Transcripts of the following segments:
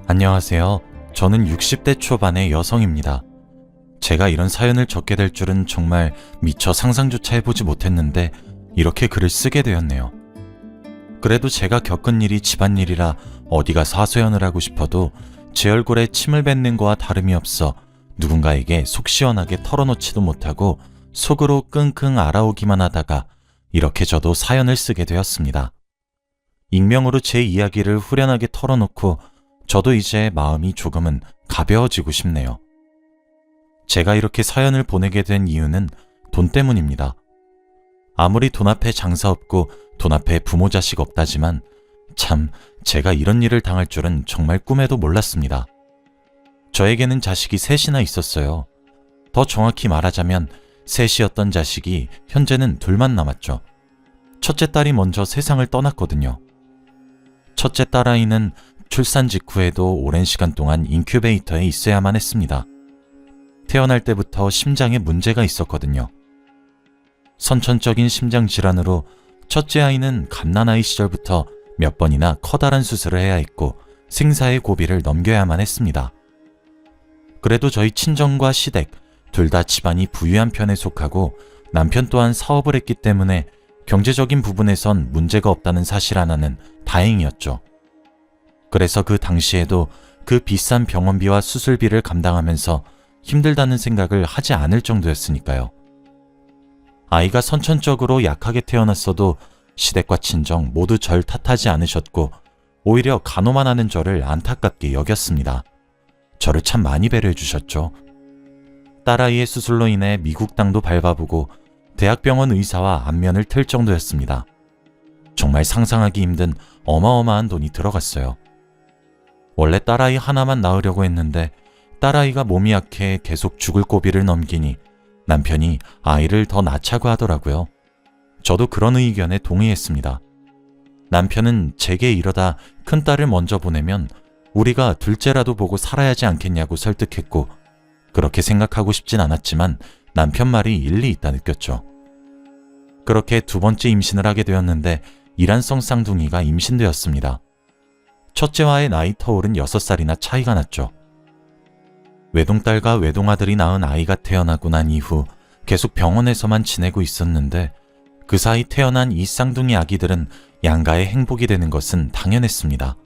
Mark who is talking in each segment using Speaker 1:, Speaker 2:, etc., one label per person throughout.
Speaker 1: 안녕하세요. 저는 60대 초반의 여성입니다. 제가 이런 사연을 적게 될 줄은 정말 미처 상상조차 해보지 못했는데 이렇게 글을 쓰게 되었네요. 그래도 제가 겪은 일이 집안일이라 어디 가서 하소연을 하고 싶어도 제 얼굴에 침을 뱉는 거와 다름이 없어 누군가에게 속 시원하게 털어놓지도 못하고 속으로 끙끙 앓아오기만 하다가 이렇게 저도 사연을 쓰게 되었습니다. 익명으로 제 이야기를 후련하게 털어놓고 저도 이제 마음이 조금은 가벼워지고 싶네요. 제가 이렇게 사연을 보내게 된 이유는 돈 때문입니다. 아무리 돈 앞에 장사 없고 돈 앞에 부모 자식 없다지만 참 제가 이런 일을 당할 줄은 정말 꿈에도 몰랐습니다. 저에게는 자식이 셋이나 있었어요. 더 정확히 말하자면 셋이었던 자식이 현재는 둘만 남았죠. 첫째 딸이 먼저 세상을 떠났거든요. 첫째 딸아이는 출산 직후에도 오랜 시간 동안 인큐베이터에 있어야만 했습니다. 태어날 때부터 심장에 문제가 있었거든요. 선천적인 심장 질환으로 첫째 아이는 갓난아이 시절부터 몇 번이나 커다란 수술을 해야 했고 생사의 고비를 넘겨야만 했습니다. 그래도 저희 친정과 시댁 둘 다 집안이 부유한 편에 속하고 남편 또한 사업을 했기 때문에 경제적인 부분에선 문제가 없다는 사실 하나는 다행이었죠. 그래서 그 당시에도 그 비싼 병원비와 수술비를 감당하면서 힘들다는 생각을 하지 않을 정도였으니까요. 아이가 선천적으로 약하게 태어났어도 시댁과 친정 모두 절 탓하지 않으셨고 오히려 간호만 하는 저를 안타깝게 여겼습니다. 저를 참 많이 배려해 주셨죠. 딸아이의 수술로 인해 미국 땅도 밟아보고 대학병원 의사와 안면을 틀 정도였습니다. 정말 상상하기 힘든 어마어마한 돈이 들어갔어요. 원래 딸아이 하나만 낳으려고 했는데 딸아이가 몸이 약해 계속 죽을 고비를 넘기니 남편이 아이를 더 낳자고 하더라고요. 저도 그런 의견에 동의했습니다. 남편은 제게 이러다 큰딸을 먼저 보내면 우리가 둘째라도 보고 살아야 하지 않겠냐고 설득했고 그렇게 생각하고 싶진 않았지만 남편 말이 일리 있다 느꼈죠. 그렇게 두 번째 임신을 하게 되었는데 이란성 쌍둥이가 임신되었습니다. 첫째와의 나이 터울은 6살이나 차이가 났죠. 외동딸과 외동아들이 낳은 아이가 태어나고 난 이후 계속 병원에서만 지내고 있었는데 그 사이 태어난 이 쌍둥이 아기들은 양가의 행복이 되는 것은 당연했습니다.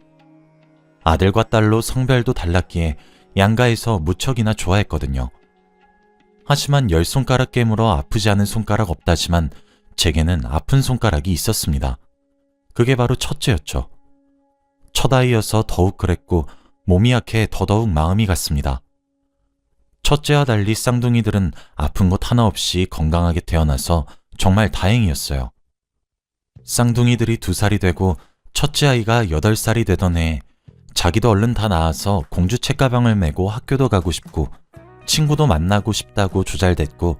Speaker 1: 아들과 딸로 성별도 달랐기에 양가에서 무척이나 좋아했거든요. 하지만 10손가락 깨물어 아프지 않은 손가락 없다지만 제게는 아픈 손가락이 있었습니다. 그게 바로 첫째였죠. 첫 아이여서 더욱 그랬고 몸이 약해 더더욱 마음이 갔습니다. 첫째와 달리 쌍둥이들은 아픈 것 하나 없이 건강하게 태어나서 정말 다행이었어요. 쌍둥이들이 2살이 되고 첫째 아이가 8살이 되던 해에 자기도 얼른 다 나아서 공주 책가방을 메고 학교도 가고 싶고 친구도 만나고 싶다고 조잘댔고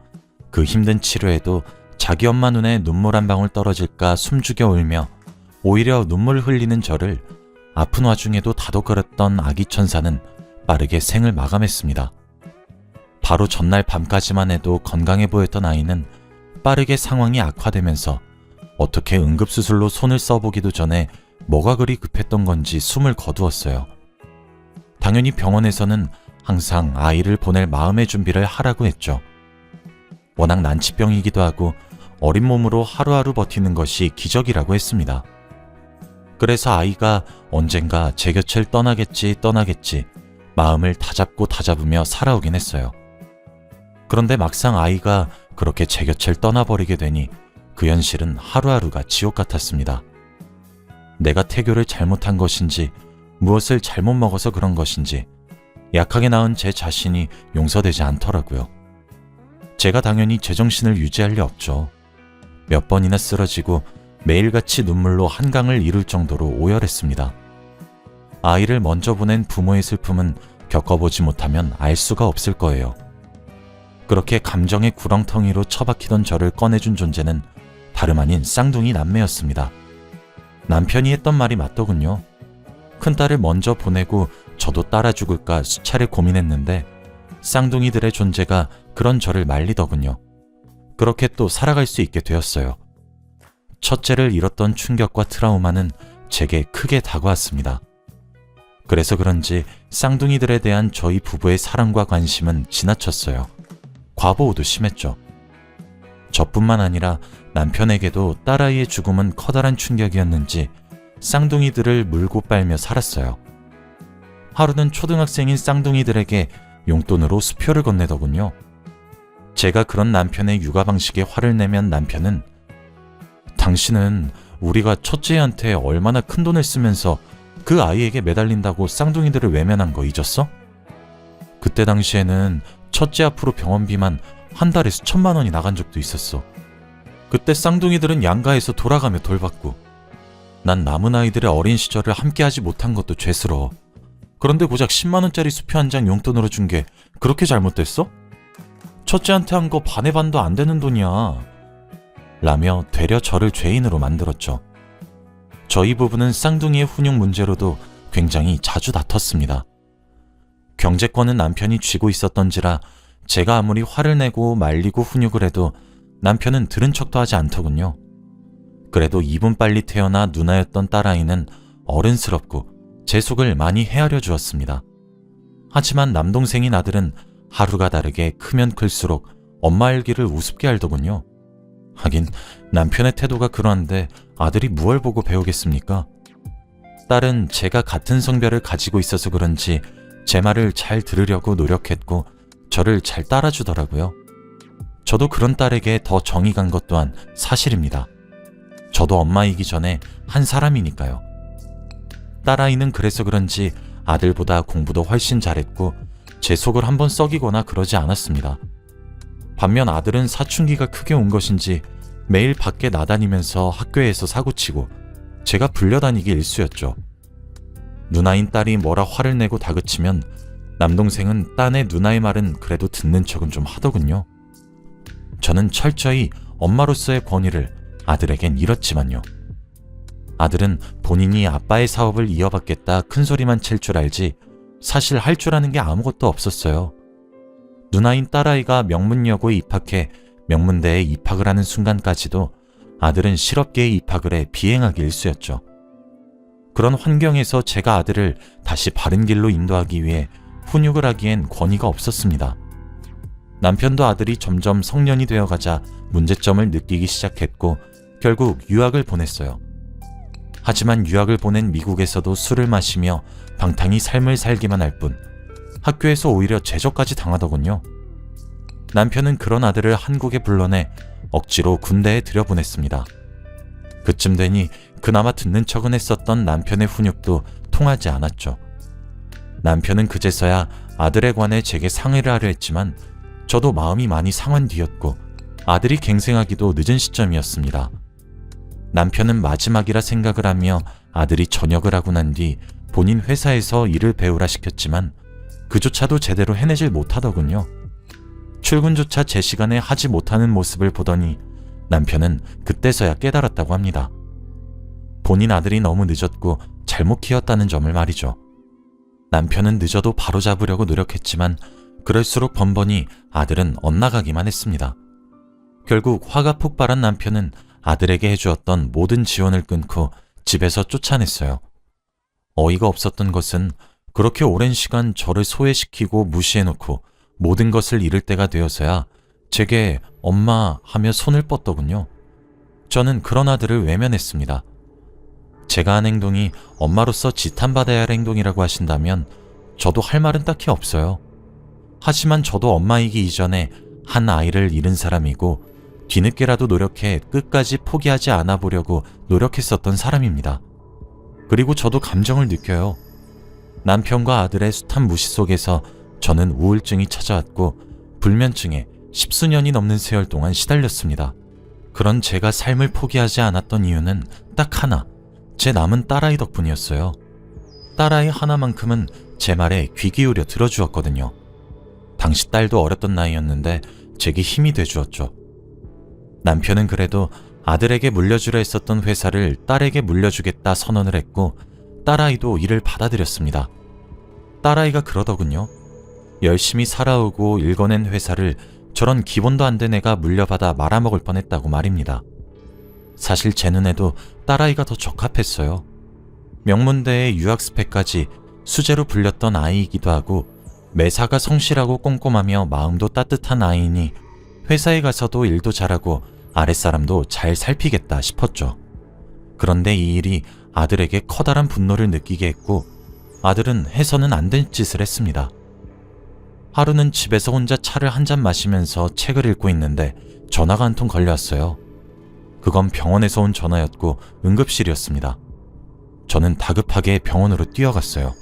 Speaker 1: 그 힘든 치료에도 자기 엄마 눈에 눈물 한 방울 떨어질까 숨죽여 울며 오히려 눈물 흘리는 저를 아픈 와중에도 다독거렸던 아기 천사는 빠르게 생을 마감했습니다. 바로 전날 밤까지만 해도 건강해 보였던 아이는 빠르게 상황이 악화되면서 어떻게 응급수술로 손을 써보기도 전에 뭐가 그리 급했던 건지 숨을 거두었어요. 당연히 병원에서는 항상 아이를 보낼 마음의 준비를 하라고 했죠. 워낙 난치병이기도 하고 어린 몸으로 하루하루 버티는 것이 기적이라고 했습니다. 그래서 아이가 언젠가 제 곁을 떠나겠지 마음을 다잡고 다잡으며 살아오긴 했어요. 그런데 막상 아이가 그렇게 제 곁을 떠나버리게 되니 그 현실은 하루하루가 지옥 같았습니다. 내가 태교를 잘못한 것인지 무엇을 잘못 먹어서 그런 것인지 약하게 낳은 제 자신이 용서되지 않더라고요. 제가 당연히 제정신을 유지할 리 없죠. 몇 번이나 쓰러지고 매일같이 눈물로 한강을 이룰 정도로 오열했습니다. 아이를 먼저 보낸 부모의 슬픔은 겪어보지 못하면 알 수가 없을 거예요. 그렇게 감정의 구렁텅이로 처박히던 저를 꺼내준 존재는 다름 아닌 쌍둥이 남매였습니다. 남편이 했던 말이 맞더군요. 큰딸을 먼저 보내고 저도 따라 죽을까 수차례 고민했는데 쌍둥이들의 존재가 그런 저를 말리더군요. 그렇게 또 살아갈 수 있게 되었어요. 첫째를 잃었던 충격과 트라우마는 제게 크게 다가왔습니다. 그래서 그런지 쌍둥이들에 대한 저희 부부의 사랑과 관심은 지나쳤어요. 과보호도 심했죠. 저뿐만 아니라 남편에게도 딸아이의 죽음은 커다란 충격이었는지 쌍둥이들을 물고 빨며 살았어요. 하루는 초등학생인 쌍둥이들에게 용돈으로 수표를 건네더군요. 제가 그런 남편의 육아 방식에 화를 내면 남편은 당신은 우리가 첫째한테 얼마나 큰 돈을 쓰면서 그 아이에게 매달린다고 쌍둥이들을 외면한 거 잊었어? 그때 당시에는 첫째 앞으로 병원비만 한 달에 수천만 원이 나간 적도 있었어. 그때 쌍둥이들은 양가에서 돌아가며 돌봤고 난 남은 아이들의 어린 시절을 함께하지 못한 것도 죄스러워. 그런데 고작 10만 원짜리 수표 한 장 용돈으로 준 게 그렇게 잘못됐어? 첫째한테 한 거 반의 반도 안 되는 돈이야. 라며 되려 저를 죄인으로 만들었죠. 저희 부부는 쌍둥이의 훈육 문제로도 굉장히 자주 다퉜습니다. 경제권은 남편이 쥐고 있었던지라 제가 아무리 화를 내고 말리고 훈육을 해도 남편은 들은 척도 하지 않더군요. 그래도 2분 빨리 태어나 누나였던 딸아이는 어른스럽고 제 속을 많이 헤아려 주었습니다. 하지만 남동생인 아들은 하루가 다르게 크면 클수록 엄마 알기를 우습게 알더군요. 하긴 남편의 태도가 그러한데 아들이 무얼 보고 배우겠습니까? 딸은 제가 같은 성별을 가지고 있어서 그런지 제 말을 잘 들으려고 노력했고 저를 잘 따라주더라고요. 저도 그런 딸에게 더 정이 간 것 또한 사실입니다. 저도 엄마이기 전에 한 사람이니까요. 딸아이는 그래서 그런지 아들보다 공부도 훨씬 잘했고 제 속을 한번 썩이거나 그러지 않았습니다. 반면 아들은 사춘기가 크게 온 것인지 매일 밖에 나다니면서 학교에서 사고치고 제가 불려다니기 일쑤였죠. 누나인 딸이 뭐라 화를 내고 다그치면 남동생은 딴의 누나의 말은 그래도 듣는 척은 좀 하더군요. 저는 철저히 엄마로서의 권위를 아들에겐 잃었지만요. 아들은 본인이 아빠의 사업을 이어받겠다 큰 소리만 칠 줄 알지 사실 할 줄 아는 게 아무것도 없었어요. 누나인 딸아이가 명문여고에 입학해 명문대에 입학을 하는 순간까지도 아들은 실업계에 입학을 해 비행하기 일쑤였죠. 그런 환경에서 제가 아들을 다시 바른 길로 인도하기 위해 훈육을 하기엔 권위가 없었습니다. 남편도 아들이 점점 성년이 되어가자 문제점을 느끼기 시작했고 결국 유학을 보냈어요. 하지만 유학을 보낸 미국에서도 술을 마시며 방탕히 삶을 살기만 할 뿐 학교에서 오히려 제적까지 당하더군요. 남편은 그런 아들을 한국에 불러내 억지로 군대에 들여보냈습니다. 그쯤 되니 그나마 듣는 척은 했었던 남편의 훈육도 통하지 않았죠. 남편은 그제서야 아들에 관해 제게 상의를 하려 했지만 저도 마음이 많이 상한 뒤였고 아들이 갱생하기도 늦은 시점이었습니다. 남편은 마지막이라 생각을 하며 아들이 전역을 하고 난 뒤 본인 회사에서 일을 배우라 시켰지만 그조차도 제대로 해내질 못하더군요. 출근조차 제 시간에 하지 못하는 모습을 보더니 남편은 그때서야 깨달았다고 합니다. 본인 아들이 너무 늦었고 잘못 키웠다는 점을 말이죠. 남편은 늦어도 바로잡으려고 노력했지만 그럴수록 번번이 아들은 엇나가기만 했습니다. 결국 화가 폭발한 남편은 아들에게 해주었던 모든 지원을 끊고 집에서 쫓아냈어요. 어이가 없었던 것은 그렇게 오랜 시간 저를 소외시키고 무시해놓고 모든 것을 잃을 때가 되어서야 제게 엄마 하며 손을 뻗더군요. 저는 그런 아들을 외면했습니다. 제가 한 행동이 엄마로서 지탄받아야 할 행동이라고 하신다면 저도 할 말은 딱히 없어요. 하지만 저도 엄마이기 이전에 한 아이를 잃은 사람이고 뒤늦게라도 노력해 끝까지 포기하지 않아 보려고 노력했었던 사람입니다. 그리고 저도 감정을 느껴요. 남편과 아들의 숱한 무시 속에서 저는 우울증이 찾아왔고 불면증에 10수년이 넘는 세월 동안 시달렸습니다. 그런 제가 삶을 포기하지 않았던 이유는 딱 하나, 제 남은 딸아이 덕분이었어요. 딸아이 하나만큼은 제 말에 귀 기울여 들어주었거든요. 당시 딸도 어렸던 나이였는데 제게 힘이 돼주었죠. 남편은 그래도 아들에게 물려주려 했었던 회사를 딸에게 물려주겠다 선언을 했고 딸아이도 이를 받아들였습니다. 딸아이가 그러더군요. 열심히 살아오고 일궈낸 회사를 저런 기본도 안 된 애가 물려받아 말아먹을 뻔했다고 말입니다. 사실 제 눈에도 딸아이가 더 적합했어요. 명문대의 유학 스펙까지 수재로 불렸던 아이이기도 하고 매사가 성실하고 꼼꼼하며 마음도 따뜻한 아이니 회사에 가서도 일도 잘하고 아랫사람도 잘 살피겠다 싶었죠. 그런데 이 일이 아들에게 커다란 분노를 느끼게 했고 아들은 해서는 안 될 짓을 했습니다. 하루는 집에서 혼자 차를 한 잔 마시면서 책을 읽고 있는데 전화가 한 통 걸려왔어요. 그건 병원에서 온 전화였고 응급실이었습니다. 저는 다급하게 병원으로 뛰어갔어요.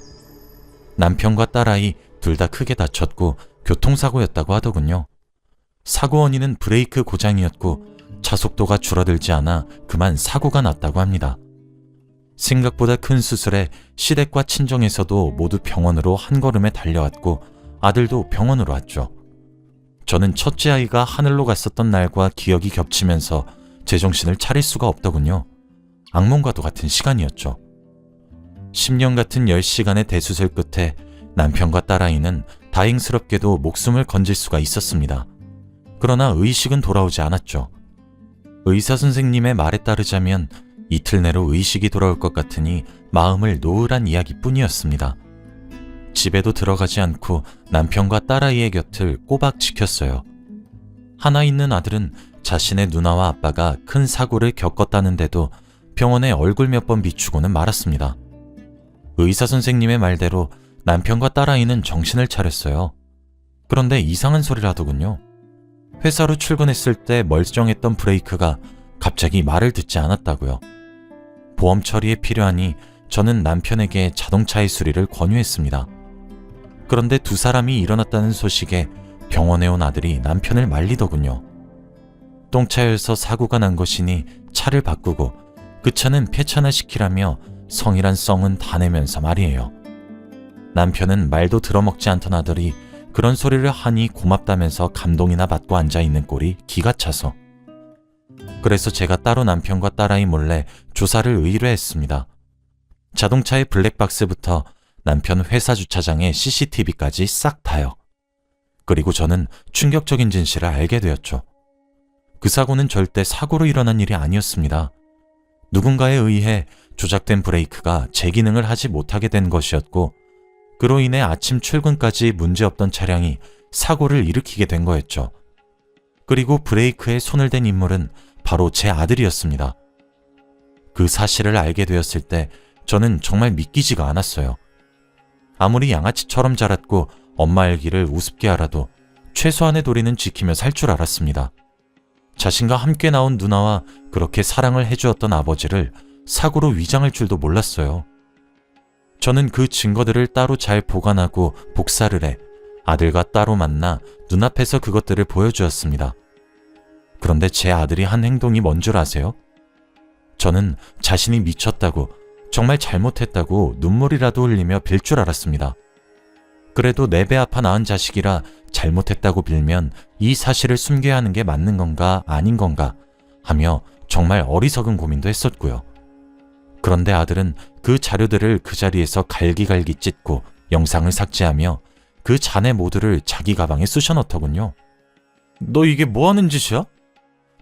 Speaker 1: 남편과 딸아이 둘 다 크게 다쳤고 교통사고였다고 하더군요. 사고 원인은 브레이크 고장이었고 차속도가 줄어들지 않아 그만 사고가 났다고 합니다. 생각보다 큰 수술에 시댁과 친정에서도 모두 병원으로 한 걸음에 달려왔고 아들도 병원으로 왔죠. 저는 첫째 아이가 하늘로 갔었던 날과 기억이 겹치면서 제정신을 차릴 수가 없더군요. 악몽과도 같은 시간이었죠. 10년 같은 10시간의 대수술 끝에 남편과 딸아이는 다행스럽게도 목숨을 건질 수가 있었습니다. 그러나 의식은 돌아오지 않았죠. 의사 선생님의 말에 따르자면 이틀 내로 의식이 돌아올 것 같으니 마음을 놓으란 이야기뿐이었습니다. 집에도 들어가지 않고 남편과 딸아이의 곁을 꼬박 지켰어요. 하나 있는 아들은 자신의 누나와 아빠가 큰 사고를 겪었다는데도 병원에 얼굴 몇 번 비추고는 말았습니다. 의사 선생님의 말대로 남편과 딸아이는 정신을 차렸어요. 그런데 이상한 소리를 하더군요. 회사로 출근했을 때 멀쩡했던 브레이크가 갑자기 말을 듣지 않았다고요. 보험 처리에 필요하니 저는 남편에게 자동차의 수리를 권유했습니다. 그런데 두 사람이 일어났다는 소식에 병원에 온 아들이 남편을 말리더군요. 똥차여서 사고가 난 것이니 차를 바꾸고 그 차는 폐차나 성이란 썽은 다 내면서 말이에요. 남편은 말도 들어먹지 않던 아들이 그런 소리를 하니 고맙다면서 감동이나 받고 앉아있는 꼴이 기가 차서. 그래서 제가 따로 남편과 딸아이 몰래 조사를 의뢰했습니다. 자동차의 블랙박스부터 남편 회사 주차장의 CCTV까지 싹 다요. 그리고 저는 충격적인 진실을 알게 되었죠. 그 사고는 절대 사고로 일어난 일이 아니었습니다. 누군가에 의해 조작된 브레이크가 제 기능을 하지 못하게 된 것이었고 그로 인해 아침 출근까지 문제없던 차량이 사고를 일으키게 된 거였죠. 그리고 브레이크에 손을 댄 인물은 바로 제 아들이었습니다. 그 사실을 알게 되었을 때 저는 정말 믿기지가 않았어요. 아무리 양아치처럼 자랐고 엄마 일기를 우습게 알아도 최소한의 도리는 지키며 살 줄 알았습니다. 자신과 함께 나온 누나와 그렇게 사랑을 해주었던 아버지를 사고로 위장할 줄도 몰랐어요. 저는 그 증거들을 따로 잘 보관하고 복사를 해 아들과 따로 만나 눈앞에서 그것들을 보여주었습니다. 그런데 제 아들이 한 행동이 뭔 줄 아세요? 저는 자신이 미쳤다고 정말 잘못했다고 눈물이라도 흘리며 빌 줄 알았습니다. 그래도 내 배 아파 낳은 자식이라 잘못했다고 빌면 이 사실을 숨겨야 하는 게 맞는 건가 아닌 건가 하며 정말 어리석은 고민도 했었고요. 그런데 아들은 그 자료들을 그 자리에서 갈기갈기 찢고 영상을 삭제하며 그 잔해 모두를 자기 가방에 쑤셔넣더군요. 너 이게 뭐 하는 짓이야?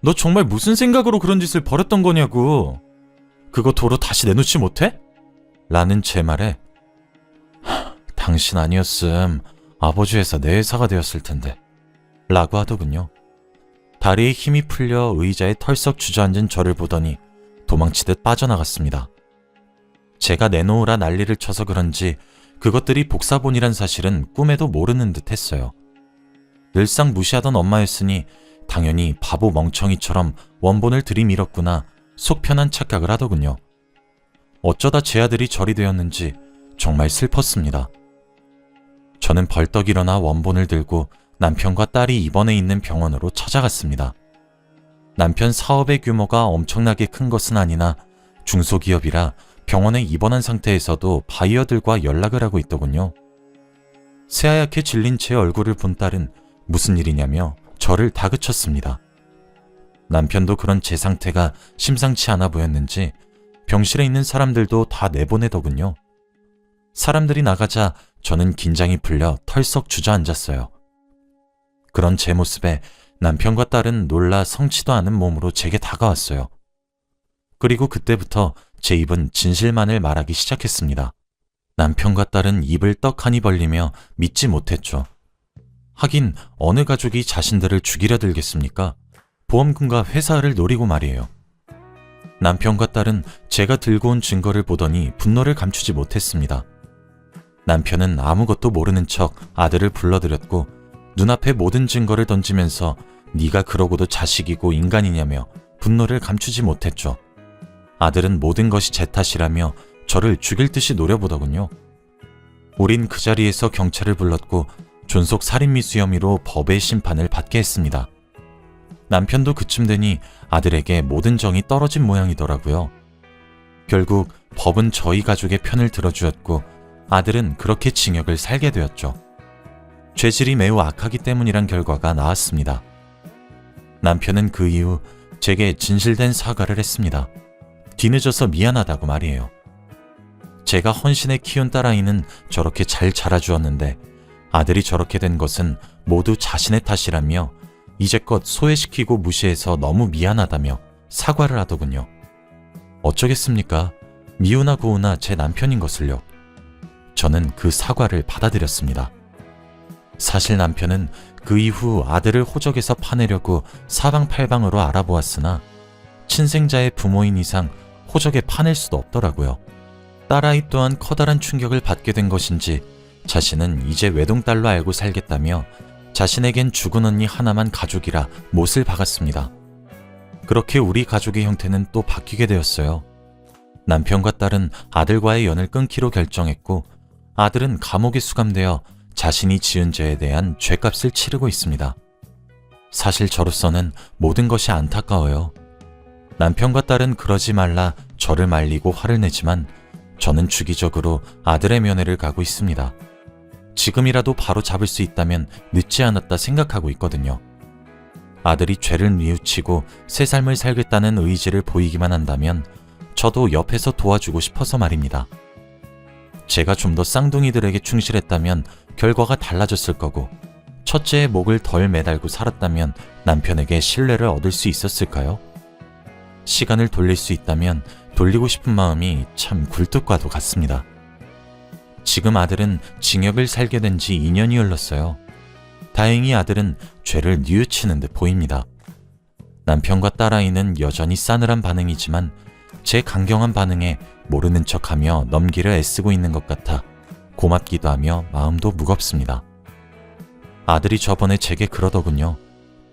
Speaker 1: 너 정말 무슨 생각으로 그런 짓을 벌였던 거냐고. 그거 도로 다시 내놓지 못해? 라는 제 말에 당신 아니었음 아버지 회사 내 회사가 되었을 텐데 라고 하더군요. 다리에 힘이 풀려 의자에 털썩 주저앉은 저를 보더니 도망치듯 빠져나갔습니다. 제가 내놓으라 난리를 쳐서 그런지 그것들이 복사본이란 사실은 꿈에도 모르는 듯 했어요. 늘상 무시하던 엄마였으니 당연히 바보 멍청이처럼 원본을 들이밀었구나 속 편한 착각을 하더군요. 어쩌다 제 아들이 저리 되었는지 정말 슬펐습니다. 저는 벌떡 일어나 원본을 들고 남편과 딸이 입원해 있는 병원으로 찾아갔습니다. 남편 사업의 규모가 엄청나게 큰 것은 아니나 중소기업이라 병원에 입원한 상태에서도 바이어들과 연락을 하고 있더군요. 새하얗게 질린 제 얼굴을 본 딸은 무슨 일이냐며 저를 다그쳤습니다. 남편도 그런 제 상태가 심상치 않아 보였는지 병실에 있는 사람들도 다 내보내더군요. 사람들이 나가자 저는 긴장이 풀려 털썩 주저앉았어요. 그런 제 모습에 남편과 딸은 놀라 성치도 않은 몸으로 제게 다가왔어요. 그리고 그때부터 제 입은 진실만을 말하기 시작했습니다. 남편과 딸은 입을 떡하니 벌리며 믿지 못했죠. 하긴 어느 가족이 자신들을 죽이려 들겠습니까? 보험금과 회사를 노리고 말이에요. 남편과 딸은 제가 들고 온 증거를 보더니 분노를 감추지 못했습니다. 남편은 아무것도 모르는 척 아들을 불러들였고 눈앞에 모든 증거를 던지면서 네가 그러고도 자식이고 인간이냐며 분노를 감추지 못했죠. 아들은 모든 것이 제 탓이라며 저를 죽일 듯이 노려보더군요. 우린 그 자리에서 경찰을 불렀고 존속 살인미수 혐의로 법의 심판을 받게 했습니다. 남편도 그쯤 되니 아들에게 모든 정이 떨어진 모양이더라고요. 결국 법은 저희 가족의 편을 들어주었고 아들은 그렇게 징역을 살게 되었죠. 죄질이 매우 악하기 때문이란 결과가 나왔습니다. 남편은 그 이후 제게 진실된 사과를 했습니다. 뒤늦어서 미안하다고 말이에요. 제가 헌신해 키운 딸아이는 저렇게 잘 자라주었는데 아들이 저렇게 된 것은 모두 자신의 탓이라며 이제껏 소외시키고 무시해서 너무 미안하다며 사과를 하더군요. 어쩌겠습니까? 미우나 고우나 제 남편인 것을요. 저는 그 사과를 받아들였습니다. 사실 남편은 그 이후 아들을 호적에서 파내려고 사방팔방으로 알아보았으나 친생자의 부모인 이상 호적에 파낼 수도 없더라고요. 딸아이 또한 커다란 충격을 받게 된 것인지 자신은 이제 외동딸로 알고 살겠다며 자신에겐 죽은 언니 하나만 가족이라 못을 박았습니다. 그렇게 우리 가족의 형태는 또 바뀌게 되었어요. 남편과 딸은 아들과의 연을 끊기로 결정했고 아들은 감옥에 수감되어 자신이 지은 죄에 대한 죄값을 치르고 있습니다. 사실 저로서는 모든 것이 안타까워요. 남편과 딸은 그러지 말라 저를 말리고 화를 내지만 저는 주기적으로 아들의 면회를 가고 있습니다. 지금이라도 바로 잡을 수 있다면 늦지 않았다 생각하고 있거든요. 아들이 죄를 뉘우치고 새 삶을 살겠다는 의지를 보이기만 한다면 저도 옆에서 도와주고 싶어서 말입니다. 제가 좀 더 쌍둥이들에게 충실했다면 결과가 달라졌을 거고 첫째의 목을 덜 매달고 살았다면 남편에게 신뢰를 얻을 수 있었을까요? 시간을 돌릴 수 있다면 돌리고 싶은 마음이 참 굴뚝과도 같습니다. 지금 아들은 징역을 살게 된 지 2년이 흘렀어요. 다행히 아들은 죄를 뉘우치는 듯 보입니다. 남편과 딸아이는 여전히 싸늘한 반응이지만 제 강경한 반응에 모르는 척하며 넘기려 애쓰고 있는 것 같아 고맙기도 하며 마음도 무겁습니다. 아들이 저번에 제게 그러더군요.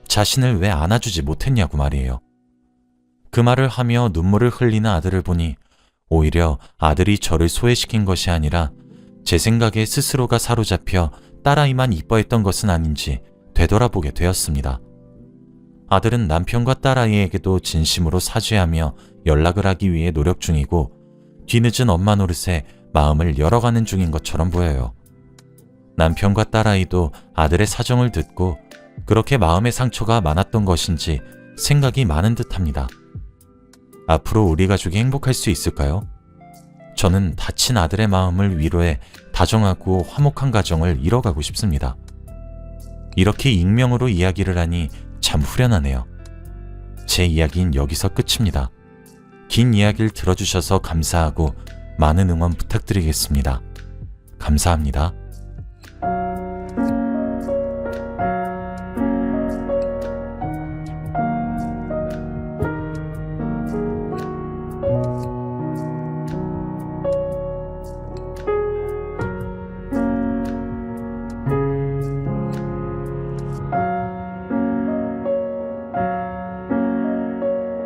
Speaker 1: 자신을 왜 안아주지 못했냐고 말이에요. 그 말을 하며 눈물을 흘리는 아들을 보니 오히려 아들이 저를 소외시킨 것이 아니라 제 생각에 스스로가 사로잡혀 딸아이만 이뻐했던 것은 아닌지 되돌아보게 되었습니다. 아들은 남편과 딸아이에게도 진심으로 사죄하며 연락을 하기 위해 노력 중이고 뒤늦은 엄마 노릇에 마음을 열어가는 중인 것처럼 보여요. 남편과 딸아이도 아들의 사정을 듣고 그렇게 마음의 상처가 많았던 것인지 생각이 많은 듯합니다. 앞으로 우리 가족이 행복할 수 있을까요? 저는 다친 아들의 마음을 위로해 다정하고 화목한 가정을 이뤄가고 싶습니다. 이렇게 익명으로 이야기를 하니 참 후련하네요. 제 이야기는 여기서 끝입니다. 긴 이야기를 들어주셔서 감사하고 많은 응원 부탁드리겠습니다. 감사합니다.